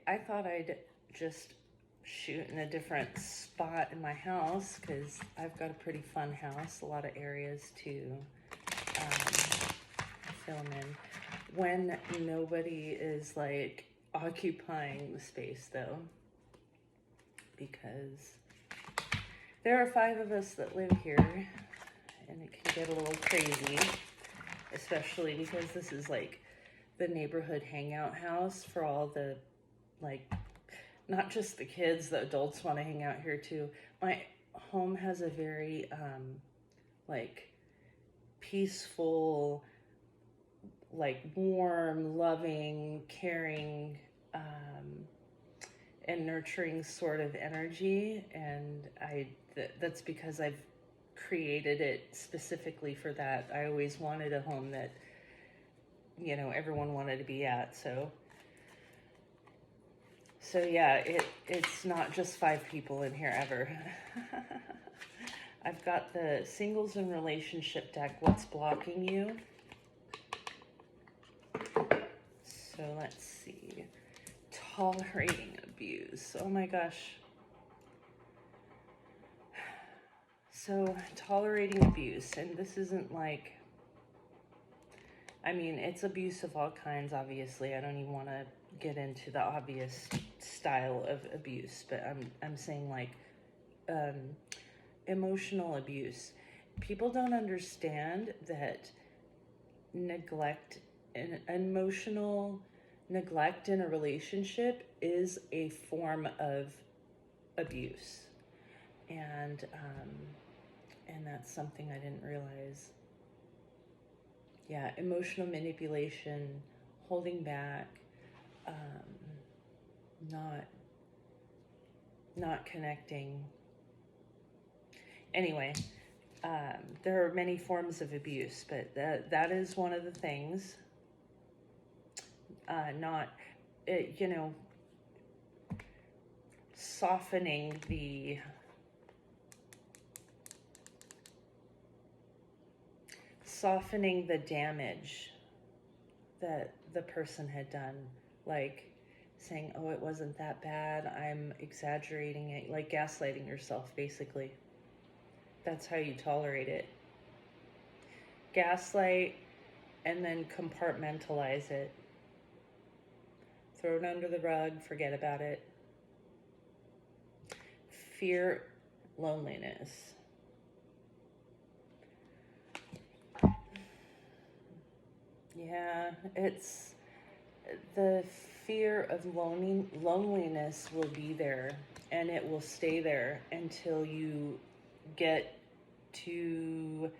I thought I'd just shoot in a different spot in my house because I've got a pretty fun house, a lot of areas to film in when nobody is like occupying the space though, because there are 5 of us that live here and it can get a little crazy, especially because this is like the neighborhood hangout house for all the, like, not just the kids, the adults want to hang out here too. My home has a very like peaceful, like warm, loving, caring, and nurturing sort of energy, and that's because I've created it specifically for that. I always wanted a home that, you know, everyone wanted to be at. So yeah, it's not just 5 people in here ever. I've got the singles and relationship deck, What's Blocking You? So let's see. Tolerating abuse. Oh my gosh. So tolerating abuse, and this isn't like, I mean, it's abuse of all kinds, obviously. I don't even want to get into the obvious style of abuse, but I'm saying like emotional abuse. People don't understand that neglect and emotional neglect in a relationship is a form of abuse, and that's something I didn't realize. Yeah, emotional manipulation, holding back, not connecting. Anyway, there are many forms of abuse, but that is one of the things. You know, softening the damage that the person had done, like saying, oh, it wasn't that bad, I'm exaggerating it, like gaslighting yourself, basically. That's how you tolerate it. Gaslight and then compartmentalize it. Throw it under the rug, forget about it. Fear, loneliness. Yeah, it's the fear of loneliness will be there, and it will stay there until you get to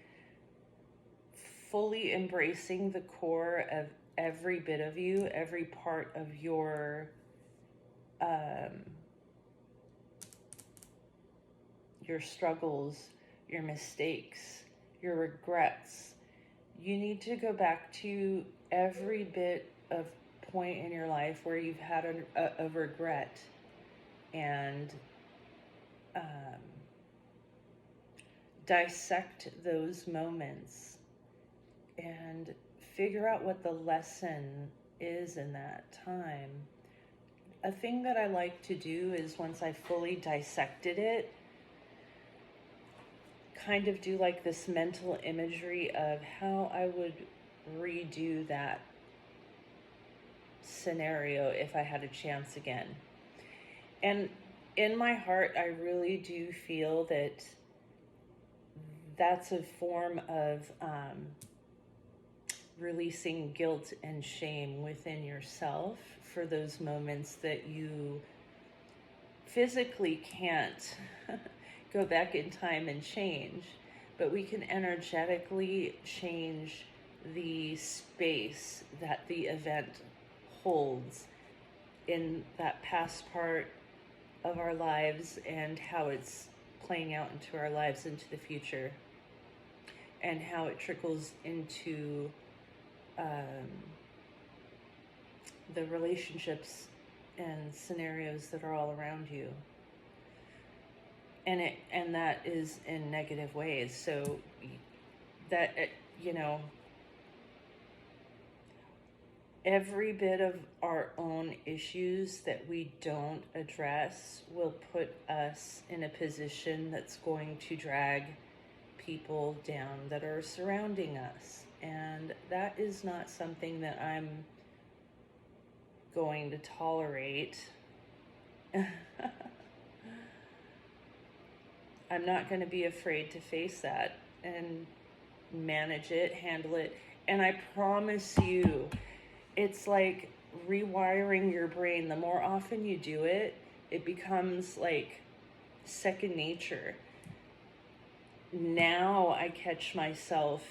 fully embracing the core of every bit of you, every part of your struggles, your mistakes, your regrets. You need to go back to every bit of point in your life where you've had a regret, and dissect those moments and figure out what the lesson is in that time. A thing that I like to do is, once I fully dissected it, kind of do like this mental imagery of how I would redo that scenario if I had a chance again. And in my heart, I really do feel that that's a form of releasing guilt and shame within yourself for those moments that you physically can't go back in time and change, but we can energetically change the space that the event holds in that past part of our lives and how it's playing out into our lives into the future, and how it trickles into the relationships and scenarios that are all around you. And that is in negative ways. So that, you know, every bit of our own issues that we don't address will put us in a position that's going to drag people down that are surrounding us. And that is not something that I'm going to tolerate. I'm not going to be afraid to face that and manage it, handle it. And I promise you, it's like rewiring your brain. The more often you do it, it becomes like second nature. Now I catch myself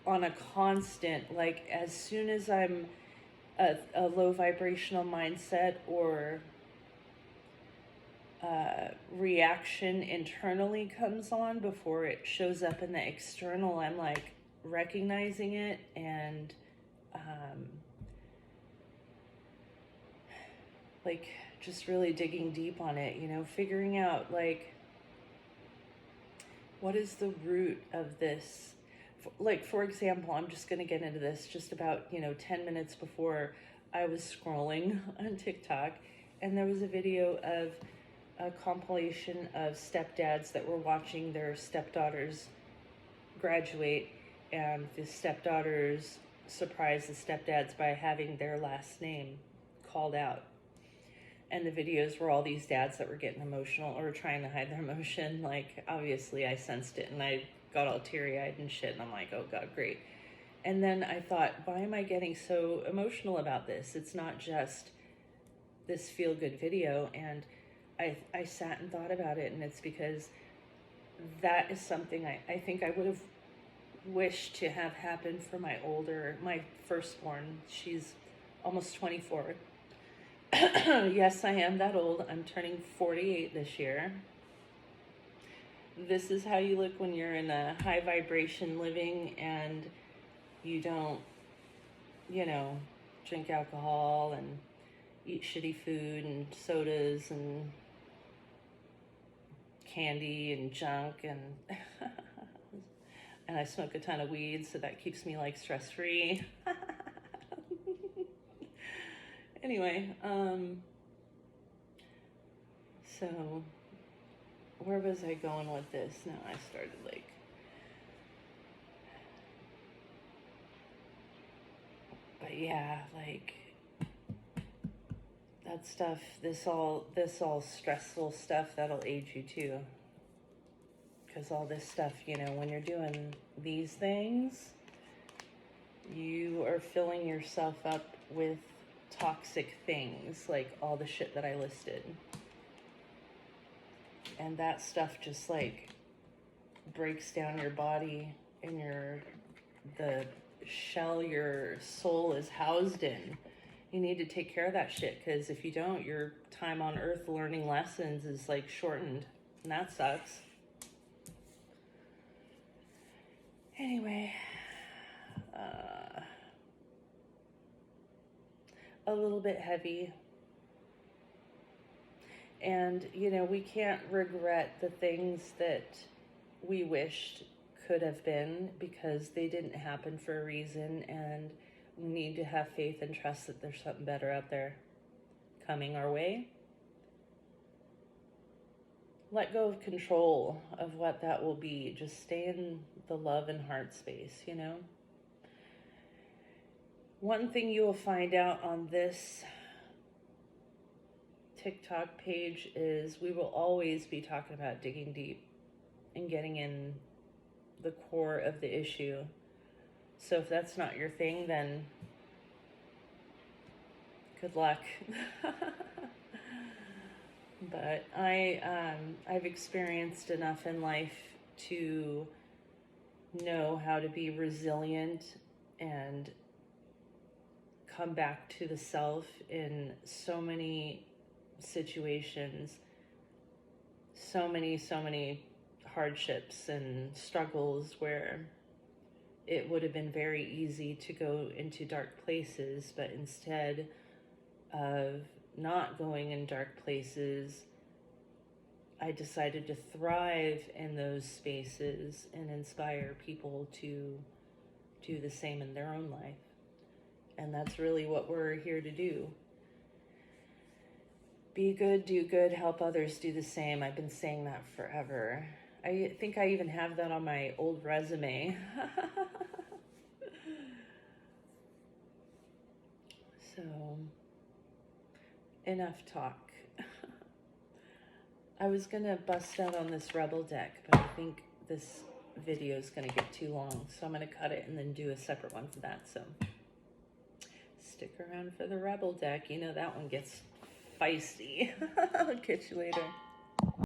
on a constant, like as soon as I'm a low vibrational mindset or reaction internally comes on before it shows up in the external, I'm like recognizing it and like just really digging deep on it, you know, figuring out like what is the root of this. Like, for example, I'm just going to get into this just about, 10 minutes before I was scrolling on TikTok, and there was a video of a compilation of stepdads that were watching their stepdaughters graduate, and the stepdaughters surprised the stepdads by having their last name called out. And the videos were all these dads that were getting emotional or trying to hide their emotion. Like, obviously I sensed it and I got all teary-eyed and shit, and I'm like, oh God, great. And then I thought, why am I getting so emotional about this? It's not just this feel-good video. And I sat and thought about it, and it's because that is something I think I would have wished to have happen for my firstborn. She's almost 24. Yes, I am that old. I'm turning 48 this year. This is how you look when you're in a high vibration living and you don't, drink alcohol and eat shitty food and sodas and candy and junk and and I smoke a ton of weed, so that keeps me like stress free. Anyway, so where was I going with this? Now I started but yeah, like that stuff, this all stressful stuff, that'll age you too. Because all this stuff, when you're doing these things, you are filling yourself up with toxic things, like all the shit that I listed. And that stuff just like breaks down your body and the shell your soul is housed in. You need to take care of that shit, because if you don't, your time on earth learning lessons is like shortened, and that sucks. Anyway, a little bit heavy. And, we can't regret the things that we wished could have been, because they didn't happen for a reason, and we need to have faith and trust that there's something better out there coming our way. Let go of control of what that will be. Just stay in the love and heart space, One thing you will find out on this TikTok page is we will always be talking about digging deep and getting in the core of the issue. So if that's not your thing, then good luck. But I've experienced enough in life to know how to be resilient and come back to the self in so many situations, so many hardships and struggles where it would have been very easy to go into dark places, but instead of not going in dark places, I decided to thrive in those spaces and inspire people to do the same in their own life. And that's really what we're here to do. Be good, do good, help others do the same. I've been saying that forever. I think I even have that on my old resume. So, enough talk. I was going to bust out on this Rebel deck, but I think this video is going to get too long. So I'm going to cut it and then do a separate one for that. So stick around for the Rebel deck. You know that one gets feisty. I'll catch you later.